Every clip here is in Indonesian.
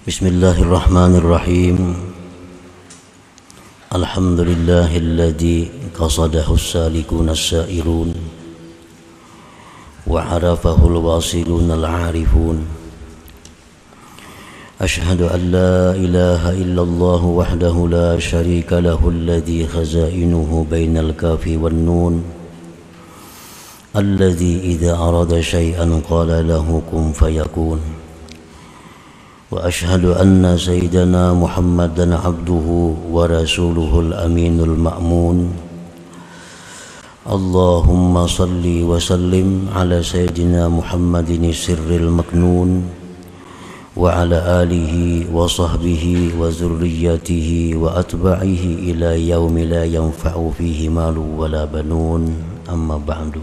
Bismillahirrahmanirrahim. Alhamdulillahilladzi qasadahu as-salikun as-sairun wa arafahu al-wasilun al-arifun. Ashhadu an la ilaha illallah wahdahu la syarika lahu alladzi khazainuhu bainal kafi wan nun alladzi idza arada syai'an qala lahu kun fayakun. Wa ashhadu anna sayyidana Muhammadan abduhu wa rasuluhul aminul ma'mun. Allahumma salli wa sallim ala sayyidina Muhammadin sirril maknun wa ala alihi wa sahbihi wa zurriyyatihi wa atba'ihi ila yaumi la yanfa'u fihi malu wa la banun. Amma ba'du.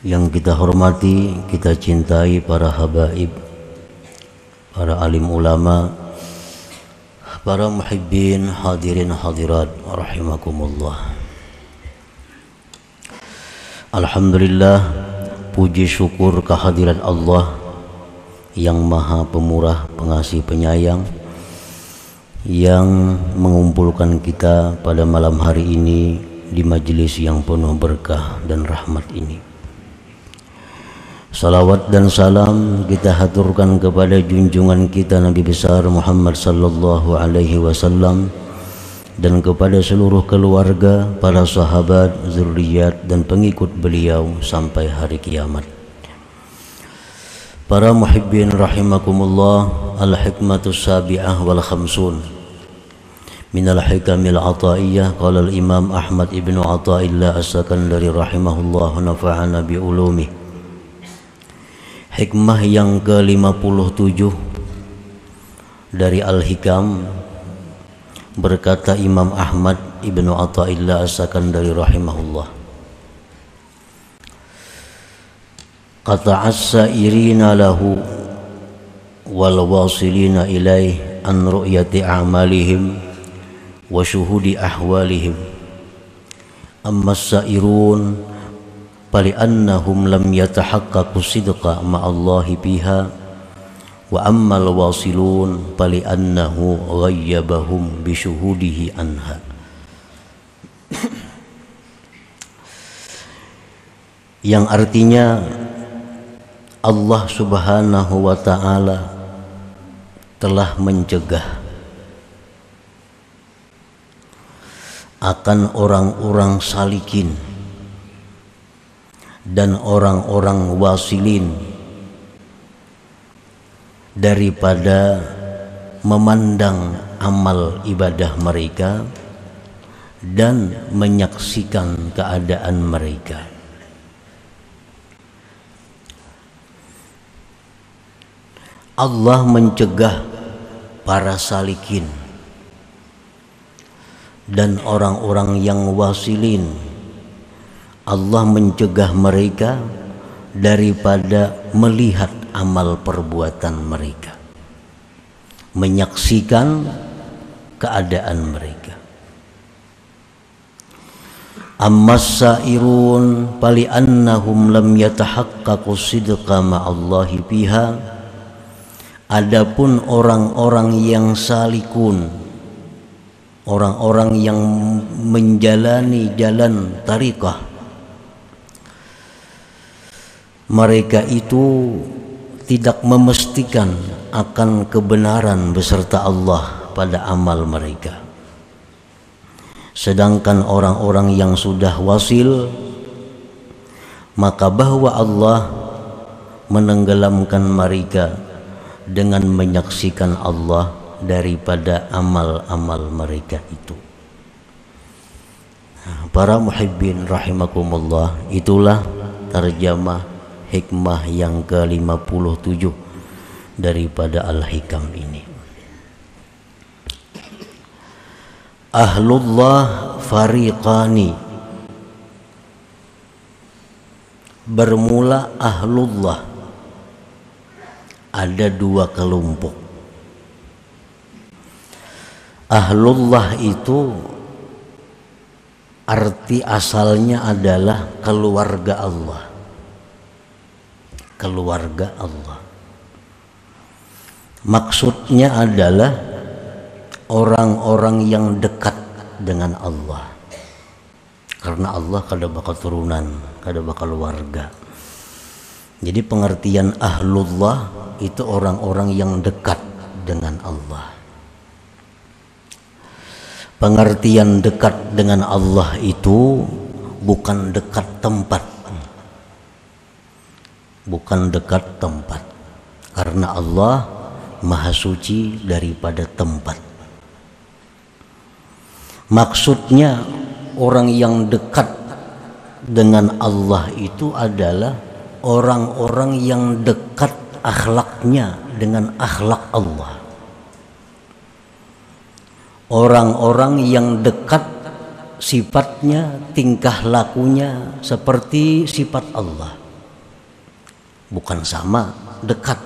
Yang kita hormati, kita cintai para habaib, para alim ulama, para muhibbin, hadirin hadirat rahimakumullah. Alhamdulillah, puji syukur kehadiran Allah yang maha pemurah, pengasih, penyayang, yang mengumpulkan kita pada malam hari ini di majelis yang penuh berkah dan rahmat ini. Salawat dan salam kita haturkan kepada junjungan kita Nabi besar Muhammad sallallahu alaihi wasallam dan kepada seluruh keluarga, para sahabat, zuriat dan pengikut beliau sampai hari kiamat. Para muhibbin rahimakumullah, al-hikmatus sabi'ah wal khamsun minal hikamil ataiyah. Qala al-imam Ahmad ibnu Athaillah as-Sakandari rahimahullah nafa'ana bi ulumih. Hikmah yang ke-57 dari Al-Hikam, berkata Imam Ahmad ibnu Athaillah as-Sakandari rahimahullah, qata'as sairina lahu wal wasilina ilaih an ru'yati a'malihim wa syuhudi ahwalihim. Amma sairun فلأنهم لم يتحققوا صدق مع الله بها وأما الواصلون فلأنه غيبهم بشهوده عنها. Yang artinya Allah subhanahu wa ta'ala telah mencegah akan orang-orang salikin dan orang-orang wasilin daripada memandang amal ibadah mereka dan menyaksikan keadaan mereka. Allah mencegah para salikin dan orang-orang yang wasilin, Allah mencegah mereka daripada melihat amal perbuatan mereka, menyaksikan keadaan mereka. Ammas sairun fali annahum lam yatahaqqaqu sidqa ma'allahi biha. Adapun orang-orang yang salikun, orang-orang yang menjalani jalan tariqah, mereka itu tidak memastikan akan kebenaran beserta Allah pada amal mereka. Sedangkan orang-orang yang sudah wasil, maka bahwa Allah menenggelamkan mereka dengan menyaksikan Allah daripada amal-amal mereka itu. Para muhibbin rahimakumullah, itulah terjemah hikmah yang ke-57 daripada Al-Hikam ini. Ahlullah fariqani. Bermula ahlullah, ada dua kelompok. Ahlullah itu arti asalnya adalah keluarga Allah. Keluarga Allah. Maksudnya adalah orang-orang yang dekat dengan Allah. Karena Allah kada bakal turunan, kada bakal warga. Jadi pengertian ahlullah itu orang-orang yang dekat dengan Allah. Pengertian dekat dengan Allah itu bukan dekat tempat. Bukan dekat tempat. Karena Allah Maha Suci daripada tempat. Maksudnya orang yang dekat dengan Allah itu adalah orang-orang yang dekat akhlaknya dengan akhlak Allah. Orang-orang yang dekat sifatnya, tingkah lakunya seperti sifat Allah. Bukan sama, dekat.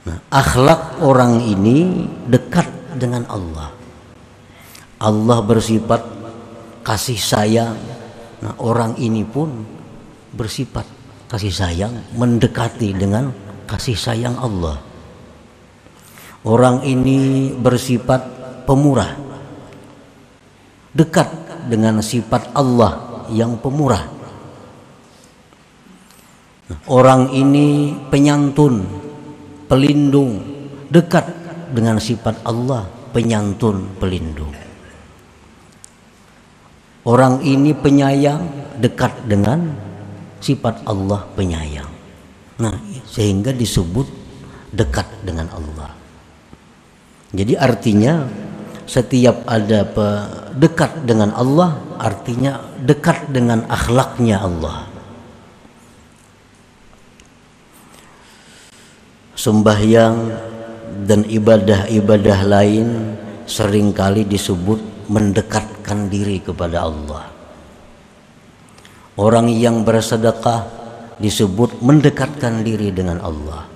Nah, akhlak orang ini dekat dengan Allah. Allah bersifat kasih sayang. Nah, orang ini pun bersifat kasih sayang, mendekati dengan kasih sayang Allah. Orang ini bersifat pemurah, dekat dengan sifat Allah yang pemurah. Orang ini penyantun, pelindung, dekat dengan sifat Allah penyantun, pelindung. Orang ini penyayang, dekat dengan sifat Allah penyayang. Nah, sehingga disebut dekat dengan Allah. Jadi artinya setiap ada dekat dengan Allah, artinya dekat dengan akhlaknya Allah. Sembahyang dan ibadah-ibadah lain seringkali disebut mendekatkan diri kepada Allah. Orang yang bersedekah disebut mendekatkan diri dengan Allah.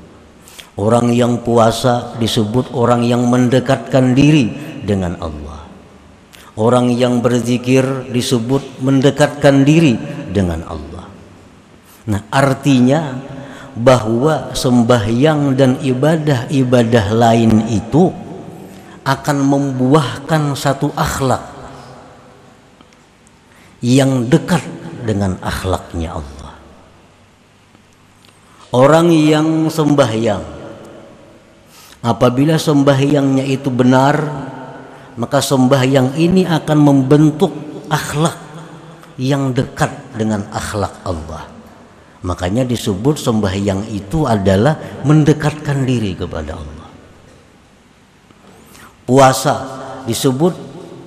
Orang yang puasa disebut orang yang mendekatkan diri dengan Allah. Orang yang berzikir disebut mendekatkan diri dengan Allah. Nah, artinya bahwa sembahyang dan ibadah-ibadah lain itu akan membuahkan satu akhlak yang dekat dengan akhlaknya Allah. Orang yang sembahyang, apabila sembahyangnya itu benar, maka sembahyang ini akan membentuk akhlak yang dekat dengan akhlak Allah. Makanya disebut sembahyang itu adalah mendekatkan diri kepada Allah. Puasa disebut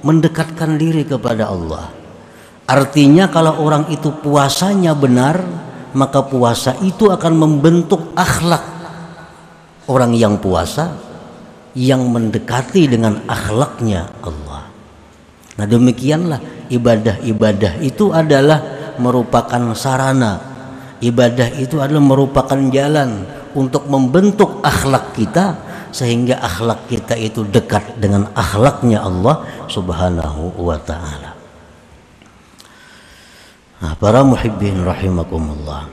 mendekatkan diri kepada Allah. Artinya kalau orang itu puasanya benar, maka puasa itu akan membentuk akhlak orang yang puasa yang mendekati dengan akhlaknya Allah. Nah, demikianlah ibadah-ibadah itu adalah merupakan sarana. Ibadah itu adalah merupakan jalan untuk membentuk akhlak kita, sehingga akhlak kita itu dekat dengan akhlaknya Allah Subhanahu wa ta'ala. Nah, para muhibbin rahimakumullah,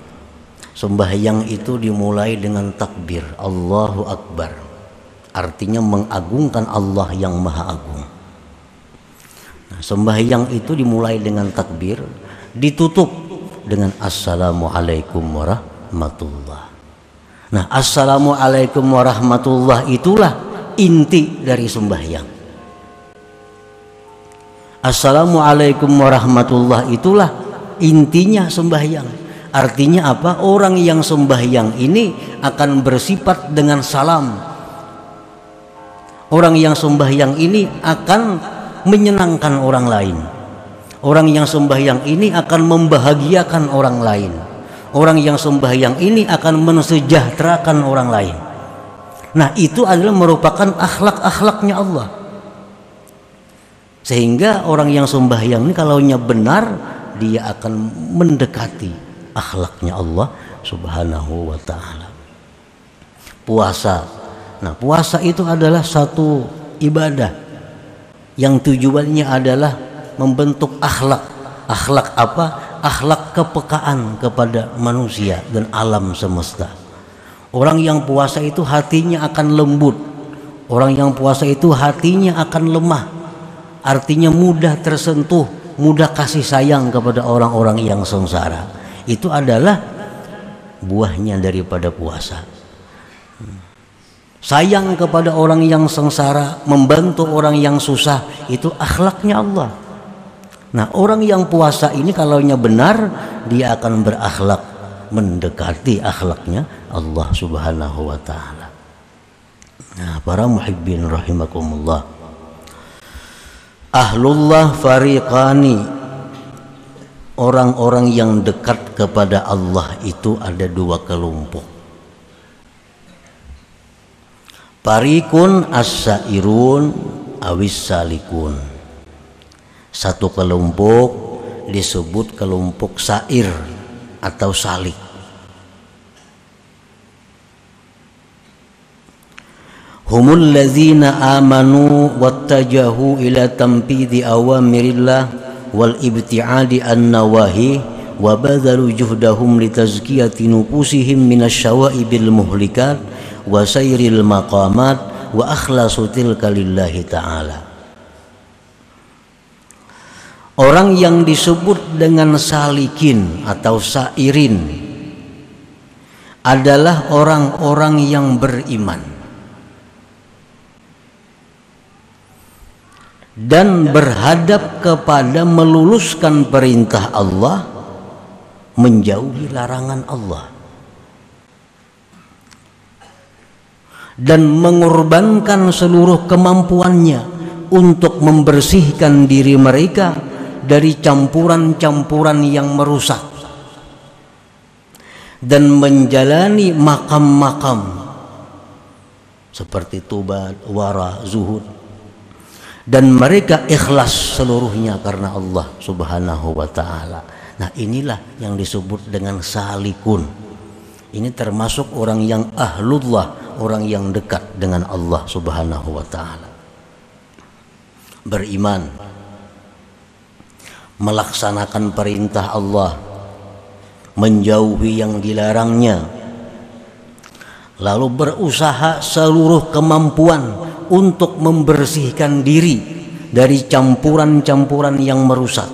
sembahyang itu dimulai dengan takbir Allahu Akbar, artinya mengagungkan Allah yang maha agung. Nah, sembahyang itu dimulai dengan takbir, ditutup dengan assalamualaikum warahmatullah. Nah, assalamualaikum warahmatullah itulah inti dari sembahyang. Assalamualaikum warahmatullah itulah intinya sembahyang. Artinya apa? Orang yang sembahyang ini akan bersifat dengan salam. Orang yang sembahyang ini akan menyenangkan orang lain. Orang yang sembahyang ini akan membahagiakan orang lain. Orang yang sembahyang ini akan mensejahterakan orang lain. Nah, itu adalah merupakan akhlak-akhlaknya Allah. Sehingga orang yang sembahyang ini kalaunya benar, dia akan mendekati akhlaknya Allah Subhanahu wa ta'ala. Puasa. Nah, puasa itu adalah satu ibadah yang tujuannya adalah membentuk akhlak. Akhlak apa? Akhlak kepekaan kepada manusia dan alam semesta. Orang yang puasa itu hatinya akan lembut. Orang yang puasa itu hatinya akan lemah. Artinya mudah tersentuh, mudah kasih sayang kepada orang-orang yang sengsara. Itu adalah buahnya daripada puasa. Sayang kepada orang yang sengsara, membantu orang yang susah, itu akhlaknya Allah. Nah, orang yang puasa ini kalaunya benar, dia akan berakhlak mendekati akhlaknya Allah Subhanahu wa taala. Nah, para muhibbin rahimakumullah. Ahlullah fariqani. Orang-orang yang dekat kepada Allah itu ada dua kelompok. Fariqun as-sairun awis salikun. Satu kelompok disebut kelompok sair atau salik. Humul ladzina amanu wattajahu ila tanfidhi awamirillah wal ibti'adi an-nawahi wa badhalu juhdahum litazkiyati nufusihim minasyawa'ibil muhlikat wa sayril maqamat wa akhlasu tilka lillahi ta'ala. Orang yang disebut dengan salikin atau sairin adalah orang-orang yang beriman dan berhadap kepada meluluskan perintah Allah, menjauhi larangan Allah, dan mengorbankan seluruh kemampuannya untuk membersihkan diri mereka dari campuran-campuran yang merusak dan menjalani makam-makam seperti tobat, wara, zuhud, dan mereka ikhlas seluruhnya karena Allah Subhanahu wa taala. Nah, inilah yang disebut dengan salikun. Ini termasuk orang yang ahlullah, orang yang dekat dengan Allah Subhanahu wa taala. Beriman, melaksanakan perintah Allah, menjauhi yang dilarangnya, lalu berusaha seluruh kemampuan untuk membersihkan diri dari campuran-campuran yang merusak,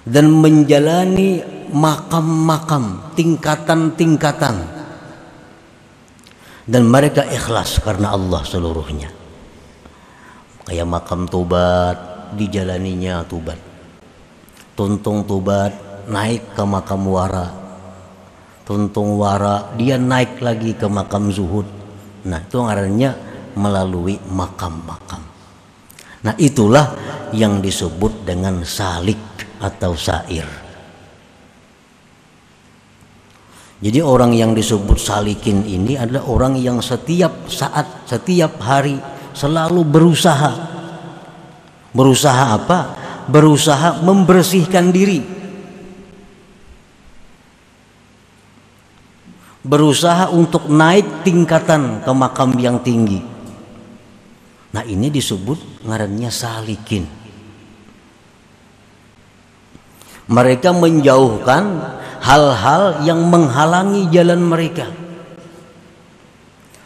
dan menjalani makam-makam, tingkatan-tingkatan, dan mereka ikhlas karena Allah seluruhnya. Kayak makam tobat, dijalaninya tobat. Tuntung tobat, naik ke makam wara. Tuntung wara, dia naik lagi ke makam zuhud. Nah, itu ngarannya melalui makam-makam. Nah, itulah yang disebut dengan salik atau sair. Jadi orang yang disebut salikin ini adalah orang yang setiap saat, setiap hari selalu berusaha. Berusaha apa? Berusaha membersihkan diri, berusaha untuk naik tingkatan ke makam yang tinggi. Nah, ini disebut ngarannya salikin. Mereka menjauhkan hal-hal yang menghalangi jalan mereka.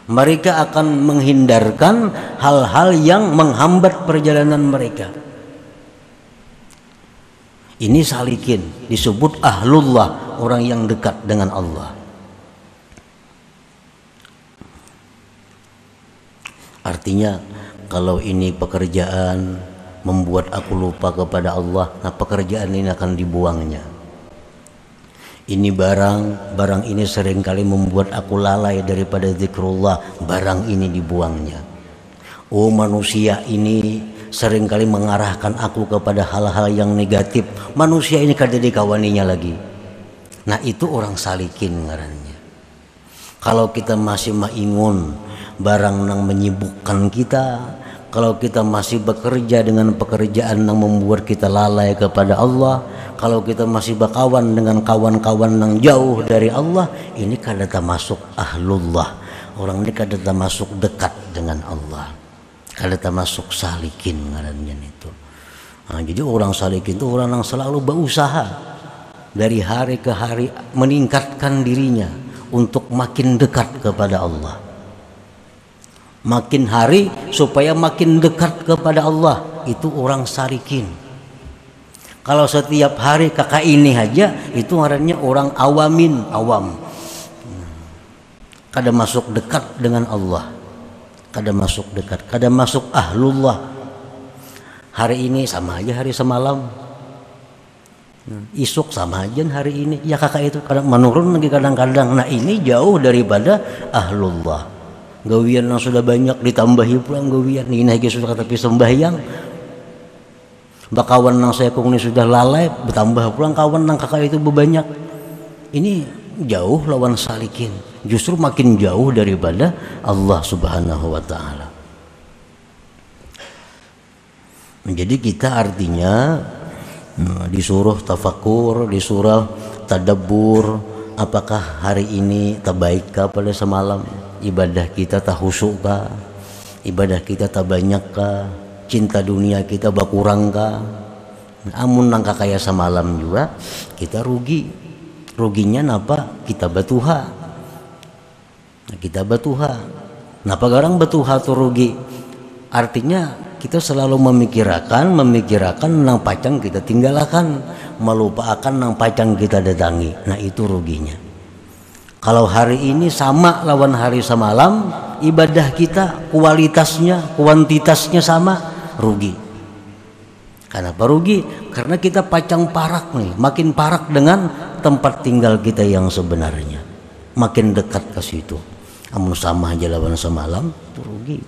Mereka akan menghindarkan hal-hal yang menghambat perjalanan mereka. Ini salikin, disebut ahlullah, orang yang dekat dengan Allah. Artinya, kalau ini pekerjaan membuat aku lupa kepada Allah, nah pekerjaan ini akan dibuangnya. Ini barang ini seringkali membuat aku lalai daripada zikrullah, barang ini dibuangnya. Oh, manusia ini seringkali mengarahkan aku kepada hal-hal yang negatif, manusia ini kada dikawaninya lagi. Nah, itu orang salikin ngarannya. Kalau kita masih maingun barang yang menyibukkan kita, kalau kita masih bekerja dengan pekerjaan yang membuat kita lalai kepada Allah, kalau kita masih berkawan dengan kawan-kawan yang jauh dari Allah, ini kada termasuk ahlullah. Orang ini kada termasuk dekat dengan Allah, kada termasuk salikin ngarannya itu. Nah, jadi orang salikin itu orang yang selalu berusaha dari hari ke hari meningkatkan dirinya untuk makin dekat kepada Allah. Makin hari supaya makin dekat kepada Allah, itu orang salikin. Kalau setiap hari kakak ini aja, itu ngarannya orang awam. Kada masuk dekat dengan Allah, kada masuk dekat, kada masuk ahlullah. Hari ini sama aja hari semalam, isuk sama aja hari ini. Ya kakak itu kadang menurun lagi kadang-kadang. Nah ini jauh daripada ahlullah. Gawian yang sudah banyak ditambahi pulang gawian. Ini lagi sudah tapi sembahyang. Bakawan nang saya kung ini sudah lalai, bertambah pulang kawan nang kakak itu berbanyak. Ini jauh lawan salikin. Justru makin jauh daripada Allah Subhanahu wa taala. Jadi kita artinya disuruh tafakur, disuruh tadabbur. Apakah hari ini terbaik kah pada semalam? Ibadah kita tak khusyuk kah? Ibadah kita tak banyak kah? Cinta dunia kita berkurang kah? Amun nangka kaya semalam juga kita rugi. Ruginya napa? Kita batuha. Kita batuha. Napa garang batuha tuh rugi? Artinya kita selalu memikirkan nang pacang kita tinggalkan, melupakan nang pacang kita datangi. Nah itu ruginya. Kalau hari ini sama lawan hari semalam, ibadah kita kualitasnya, kuantitasnya sama, rugi. Kenapa rugi? Karena kita pacang parak nih, makin parak dengan tempat tinggal kita yang sebenarnya, makin dekat ke situ. Amun sama aja lawan semalam, itu rugi.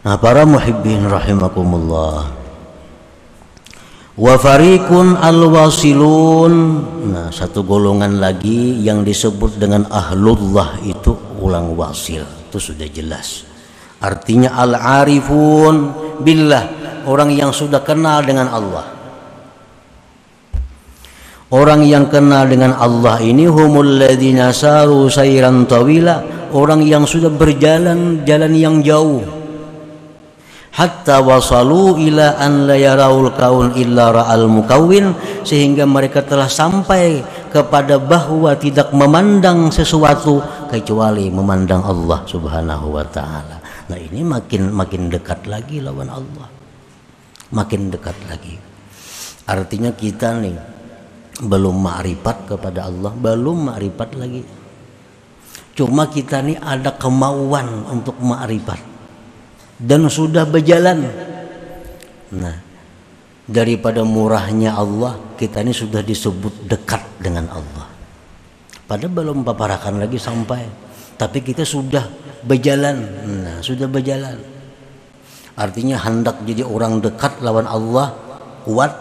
Nah para muhibbin rahimakumullah, wa fariqun al-wasilun. Nah satu golongan lagi yang disebut dengan ahlullah itu ulang wasil, itu sudah jelas. Artinya al-arifun billah, orang yang sudah kenal dengan Allah. Orang yang kenal dengan Allah ini humul ladzina saru sayran tawila, orang yang sudah berjalan jalan yang jauh. Hatta wasalu ila an la yaraul kaun illa ra'al mukawwin, sehingga mereka telah sampai kepada bahwa tidak memandang sesuatu kecuali memandang Allah Subhanahu wa taala. Nah ini makin dekat lagi lawan Allah, makin dekat lagi. Artinya kita nih belum ma'rifat kepada Allah, belum ma'rifat lagi. Cuma kita nih ada kemauan untuk ma'rifat dan sudah berjalan. Nah daripada murahnya Allah, kita ini sudah disebut dekat dengan Allah. Padahal belum paparakan lagi sampai, tapi kita sudah berjalan. Nah sudah berjalan, artinya hendak jadi orang dekat lawan Allah, kuat,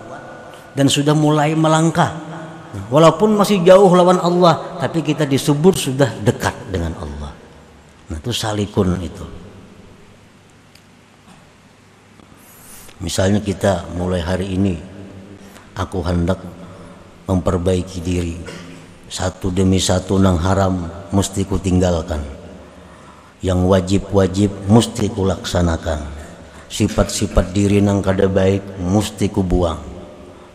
dan sudah mulai melangkah. Walaupun masih jauh lawan Allah, tapi kita disebut sudah dekat dengan Allah. Nah itu salikun itu. Misalnya kita mulai hari ini, aku hendak memperbaiki diri, satu demi satu nang haram mesti ku tinggalkan, yang wajib-wajib mesti ku laksanakan, sifat-sifat diri nang kada baik mesti ku buang,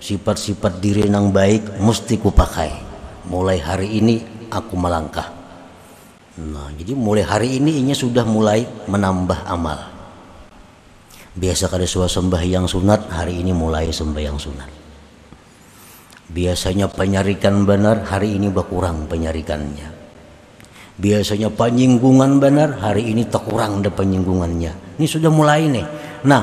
sifat-sifat diri nang baik mesti ku pakai. Mulai hari ini aku melangkah. Nah jadi mulai hari ini sudah mulai menambah amal. Biasa kada suah sembahyang sunat, hari ini mulai sembahyang sunat. Biasanya penyarikan benar, hari ini berkurang penyarikannya. Biasanya penyinggungan benar, hari ini terkurang ada penyinggungannya. Ini sudah mulai nih. Nah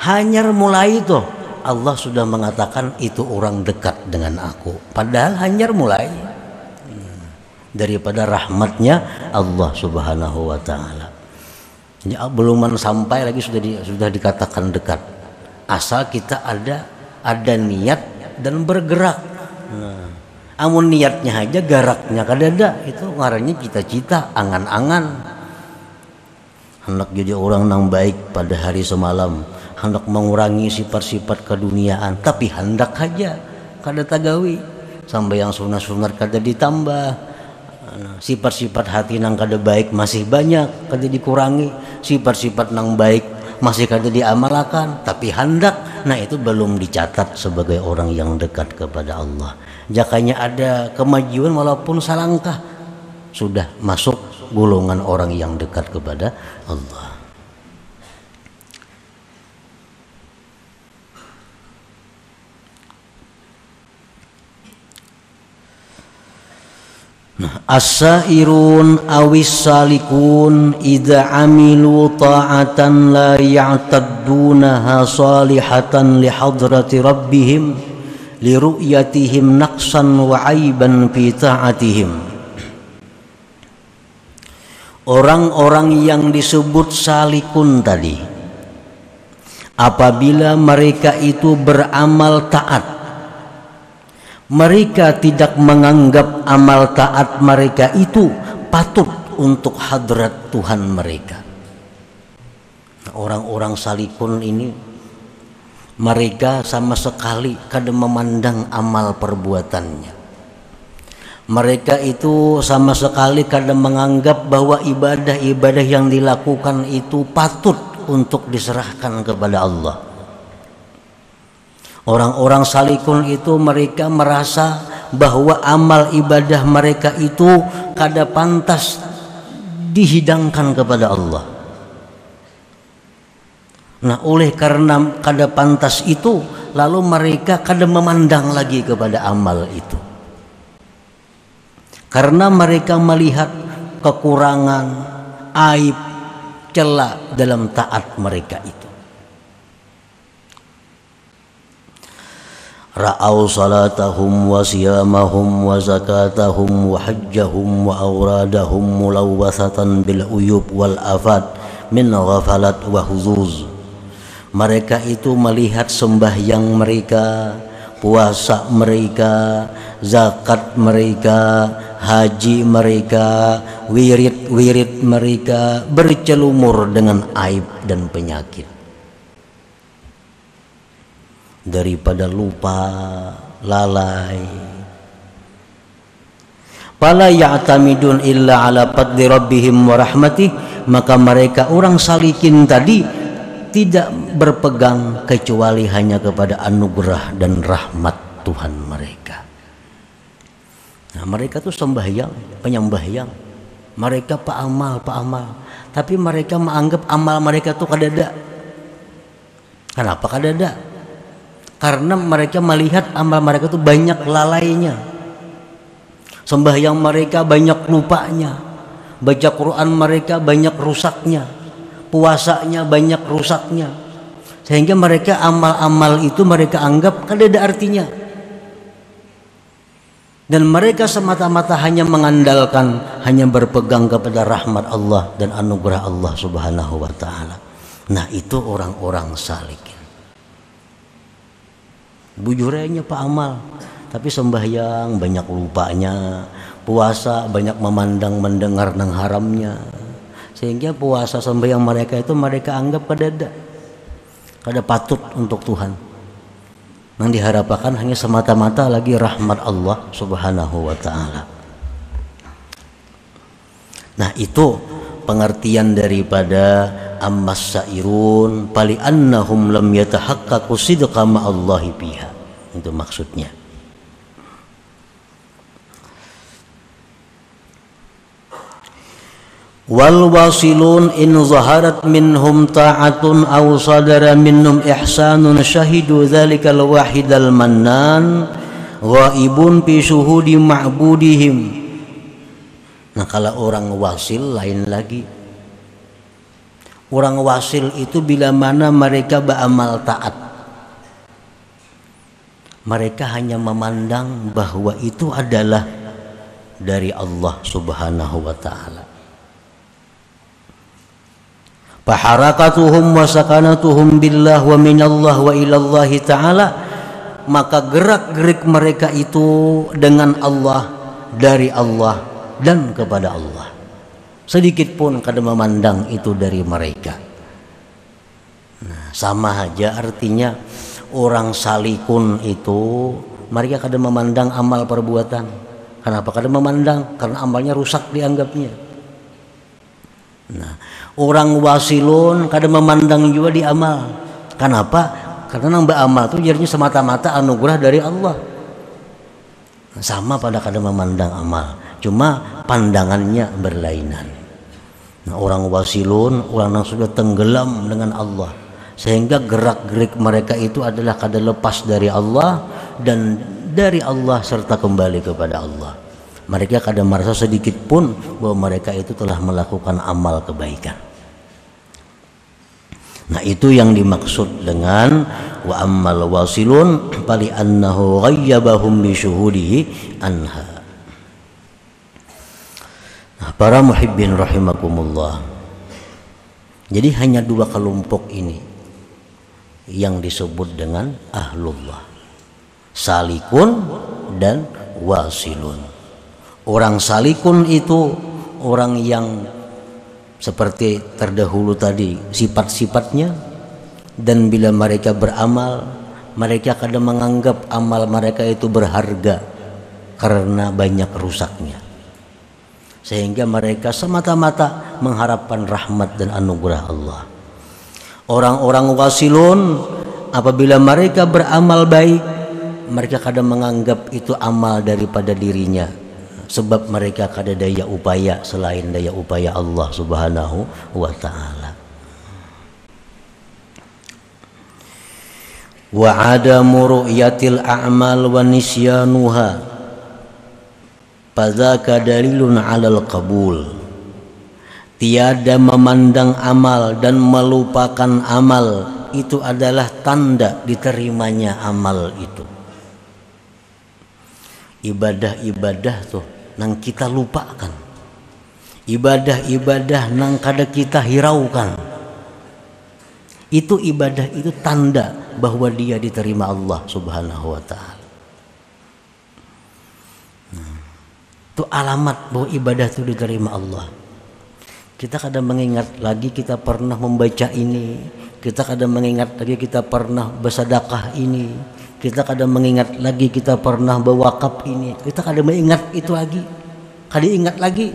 hanya mulai itu Allah sudah mengatakan itu orang dekat dengan aku. Padahal hanya mulai daripada rahmatnya Allah Subhanahu wa taala. Jadi belum sampai lagi sudah dikatakan dekat. Asal kita ada niat dan bergerak. Nah, amun niatnya aja geraknya kada ada, itu ngarannya cita-cita, angan-angan. Hendak jadi orang yang baik pada hari semalam, hendak mengurangi sifat-sifat keduniaan, tapi hendak aja kada tagawi. Sampai yang sunat-sunat kada ditambah. Sifat-sifat hati nang kada baik masih banyak, kada dikurangi. Sifat-sifat nang baik masih kada diamalkan tapi hendak, nah itu belum dicatat sebagai orang yang dekat kepada Allah. Jakanya ada kemajuan walaupun salangkah, sudah masuk golongan orang yang dekat kepada Allah. As-sairun awis salikun idza amilu ta'atan la ya'taddunaha salihatan li hadrati rabbihim li ru'yatihim naqsan wa aiban fi ta'atihim. Orang-orang yang disebut salikun tadi, apabila mereka itu beramal taat, mereka tidak menganggap amal taat mereka itu patut untuk hadrat Tuhan mereka. Orang-orang salikun ini, mereka sama sekali kada memandang amal perbuatannya. Mereka itu sama sekali kada menganggap bahwa ibadah-ibadah yang dilakukan itu patut untuk diserahkan kepada Allah. Orang-orang salikun itu mereka merasa bahwa amal ibadah mereka itu kada pantas dihidangkan kepada Allah. Nah, oleh karena kada pantas itu, lalu mereka kada memandang lagi kepada amal itu. Karena mereka melihat kekurangan, aib, celah dalam taat mereka itu. Ra'au salatahum wa siyamahum wa zakatahum wa hajjahum wa awradahum mulawwathatan bil uyub wal afat min ghafalat wa huzuz. Mereka itu melihat sembahyang mereka, puasa mereka, zakat mereka, haji mereka, wirid mereka bercelumur dengan aib dan penyakit. Daripada lupa, lalai, fala ya'tamidun illa ala fadli rabbihim wa rahmatih, maka mereka orang salikin tadi tidak berpegang kecuali hanya kepada anugerah dan rahmat Tuhan mereka. Nah, mereka tuh sembahyang, penyembahyang, mereka paamal, tapi mereka menganggap amal mereka tuh kadada. Kenapa kadada? Karena mereka melihat amal mereka itu banyak lalainya, sembahyang mereka banyak lupanya, baca Quran mereka banyak rusaknya, puasanya banyak rusaknya, sehingga mereka amal-amal itu mereka anggap kada ada artinya, dan mereka semata-mata hanya mengandalkan, hanya berpegang kepada rahmat Allah dan anugerah Allah Subhanahu wa Ta'ala. Nah, itu orang-orang salikin. Bujurnya pak amal, tapi sembahyang banyak lupanya, puasa banyak memandang mendengar nang haramnya, sehingga puasa sembahyang mereka itu mereka anggap kada patut untuk Tuhan. Yang diharapkan hanya semata-mata lagi rahmat Allah Subhanahu wa Ta'ala. Nah, itu pengertian daripada ammas sairun pali annahum lam yatahaqqaqu sidqa ma'allahi biha. Itu maksudnya. Wal wasilun in zaharat minhum ta'atun aw sadara minhum ihsanun syahidu dzalikal wahidal mannan ghaibun fi syuhudi ma'budihim. Nah, kalau orang wasil lain lagi. Orang wasil itu bila mana mereka beramal taat, mereka hanya memandang bahwa itu adalah dari Allah Subhanahu wa Ta'ala. Faharakatuhum wa sakanatuhum billah wa minallah wa ilallahi ta'ala, maka gerak-gerik mereka itu dengan Allah, dari Allah dan kepada Allah. Sedikit pun kada memandang itu dari mereka. Nah, sama aja artinya orang salikun itu mereka kada memandang amal perbuatan. Kenapa kada memandang? Karena amalnya rusak dianggapnya. Nah, Orang wasilun kada memandang juga di amal. Kenapa? Karena nang beramal itu jadinya semata-mata anugerah dari Allah. Sama pada kada memandang amal, cuma pandangannya berlainan. Nah, orang wasilun, orang yang sudah tenggelam dengan Allah, sehingga gerak-gerik mereka itu adalah kada lepas dari Allah dan dari Allah serta kembali kepada Allah. Mereka kada merasa sedikit pun bahwa mereka itu telah melakukan amal kebaikan. Nah, itu yang dimaksud dengan wa ammal wasilun fali annahu ghayyabahum bi syuhudihi anha. Nah, para muhibbin rahimakumullah. Jadi hanya dua kelompok ini yang disebut dengan ahlullah. Salikun dan wasilun. Orang salikun itu orang yang seperti terdahulu tadi sifat-sifatnya, dan bila mereka beramal mereka kadang menganggap amal mereka itu berharga karena banyak rusaknya, sehingga mereka semata-mata mengharapkan rahmat dan anugerah Allah. Orang-orang wasilun apabila mereka beramal baik mereka kadang menganggap itu amal daripada dirinya, sebab mereka kada daya upaya selain daya upaya Allah Subhanahu wa ta'ala. Wa adamu ru'yatil a'mal wa nisyanuha fadzaka dalilun 'alal qabul. Tiada memandang amal dan melupakan amal itu adalah tanda diterimanya amal itu. Ibadah-ibadah tuh nang kita lupakan, ibadah-ibadah nang kada kita hiraukan, itu ibadah itu tanda bahwa dia diterima Allah Subhanahu wa ta'ala. Itu alamat bahwa ibadah itu diterima Allah. Kita kadang mengingat lagi kita pernah membaca ini, kita kadang mengingat lagi kita pernah bersedekah ini, kita kadang mengingat lagi kita pernah berwakaf ini, kita kadang mengingat itu lagi, kadang ingat lagi,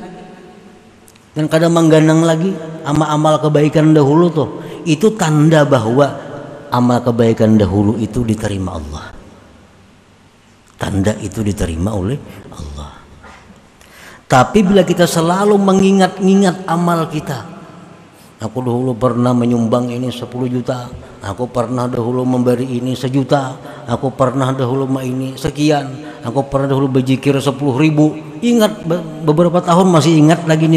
dan kadang menggandang lagi amal-amal kebaikan dahulu tuh. Itu tanda bahwa amal kebaikan dahulu itu diterima Allah. Tanda itu diterima oleh Allah. Tapi bila kita selalu mengingat-ingat amal kita, aku dahulu pernah menyumbang ini 10 juta, aku pernah dahulu memberi ini 1 juta, aku pernah dahulu ini sekian, aku pernah dahulu berzikir 10.000. Ingat beberapa tahun masih ingat lagi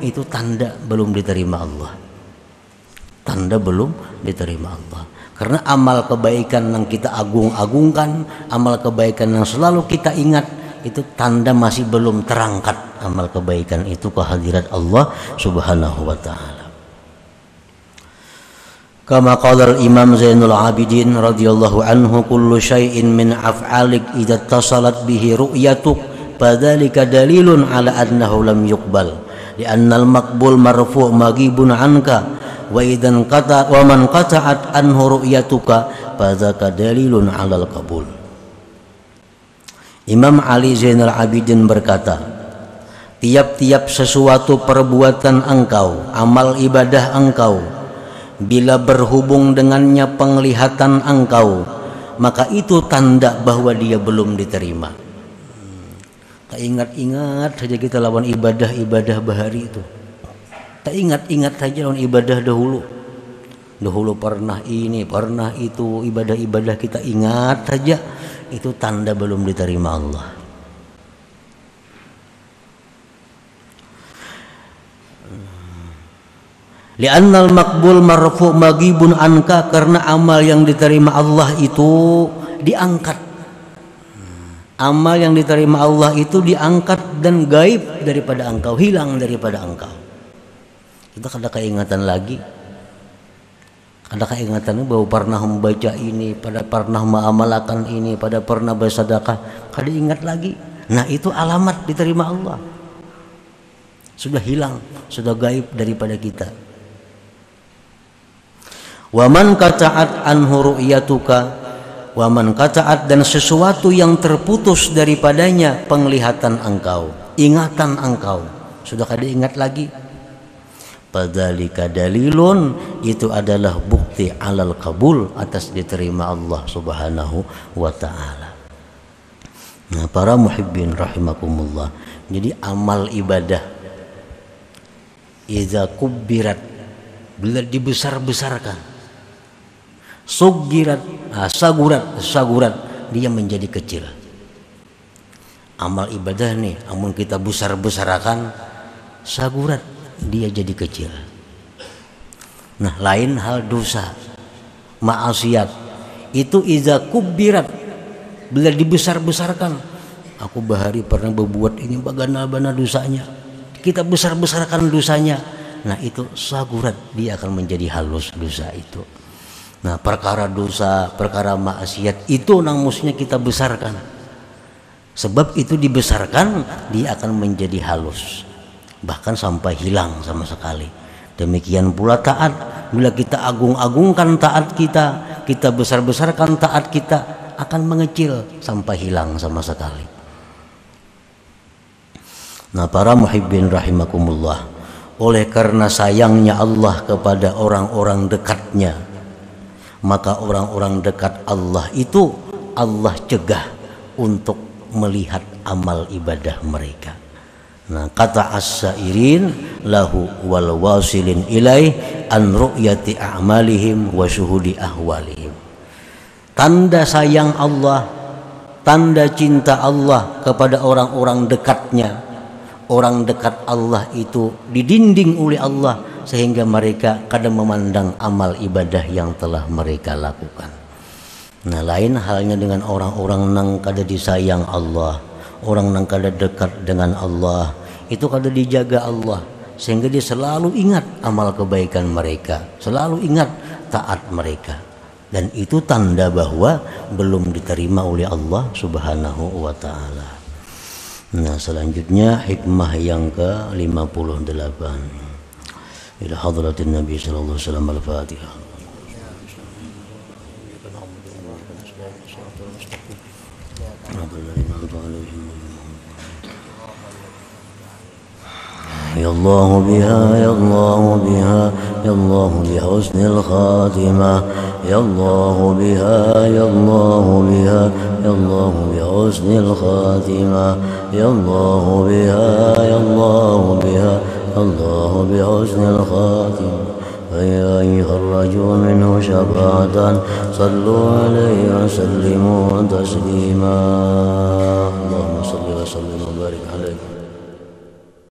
itu tanda belum diterima Allah. Tanda belum diterima Allah. Karena amal kebaikan yang kita agung-agungkan, amal kebaikan yang selalu kita ingat, itu tanda masih belum terangkat amal kebaikan itu ke hadirat Allah Subhanahu wa ta'ala. Kama qala al-Imam Zainul Abidin radhiyallahu anhu, kullu syai'in min af'alik idza tasalat bihi ru'yatuk fadzalika dalilun ala annahu lam yuqbal li'anna al-maqbul marfu' maghibun anka wa idzan qata wa man qata'at anhu ru'yatuka fadzaka dalilun 'alal qabul. Imam Ali Zainal Abidin berkata, tiap-tiap sesuatu perbuatan engkau, amal ibadah engkau, bila berhubung dengannya penglihatan engkau, maka itu tanda bahwa dia belum diterima. Tak ingat-ingat saja kita lawan ibadah-ibadah bahari itu. Tak ingat-ingat saja lawan ibadah dahulu. Dahulu pernah ini, pernah itu, ibadah-ibadah kita ingat saja, itu tanda belum diterima Allah. Li'annal maqbul marfu' maghibun anka, karena amal yang diterima Allah itu diangkat. Amal yang diterima Allah itu diangkat dan gaib daripada engkau, hilang daripada engkau. Kita kada keingatan lagi. Ada keingatan bahwa pernah membaca ini, pada pernah mengamalkan ini, pada pernah bersedekah, kada ingat lagi. Nah, itu alamat diterima Allah. Sudah hilang, sudah gaib daripada kita. Wa man qata'at anhu ru'yatuka, wa man qata'at, dan sesuatu yang terputus daripadanya penglihatan engkau, ingatan engkau, sudah kada ingat lagi. Fadzalika dalilun, itu adalah bukti alal qabul, atas diterima Allah Subhanahu wa taala. Nah, para muhibbin rahimakumullah. Jadi amal ibadah iza kubbirat, bila dibesar-besarkan, sugirat, sagurat, dia menjadi kecil. Amal ibadah nih, amun kita besar-besarkan, sagurat, dia jadi kecil. Nah, lain hal dosa, maksiat, itu iza kubbirat, bila dibesar-besarkan. Aku bahari pernah berbuat ini, bagaimana dosanya, kita besar-besarkan dosanya. Nah, itu sagurat, dia akan menjadi halus dosa itu. Nah, perkara dosa, perkara maksiat itu nang mestinya kita besarkan. Sebab itu dibesarkan, dia akan menjadi halus, bahkan sampai hilang sama sekali. Demikian pula taat, bila kita agung-agungkan taat kita, kita besar-besarkan taat kita, akan mengecil sampai hilang sama sekali. Nah, para muhibbin rahimakumullah, oleh karena sayangnya Allah kepada orang-orang dekatnya, maka orang-orang dekat Allah itu Allah cegah untuk melihat amal ibadah mereka. Nah, kata as-sairin lahu wal wasilin ilaih an ru'yati a'malihim wa syuhudi ahwalihim. Tanda sayang Allah, tanda cinta Allah kepada orang-orang dekatnya. Orang dekat Allah itu didinding oleh Allah sehingga mereka kadang memandang amal ibadah yang telah mereka lakukan. Nah, lain halnya dengan orang-orang nang kada disayang Allah, orang nang kada dekat dengan Allah, itu kada dijaga Allah sehingga dia selalu ingat amal kebaikan mereka, selalu ingat taat mereka, dan itu tanda bahwa belum diterima oleh Allah Subhanahu wa taala. Nah, selanjutnya hikmah yang ke-58 ila hadratin Nabi sallallahu alaihi wasallam. Al-Fatihah. يا الله بها يا الله بها يا الله بحسن الخاتمة يا الله بها يا الله بها يا الله بحسن الخاتمة يا الله بها يا الله بها يا الله بحسن الخاتمة فيا أيها الرجل منه شفاعة صلوا عليه وسلموا تسليما اللهم صل وسلم وبارك عليه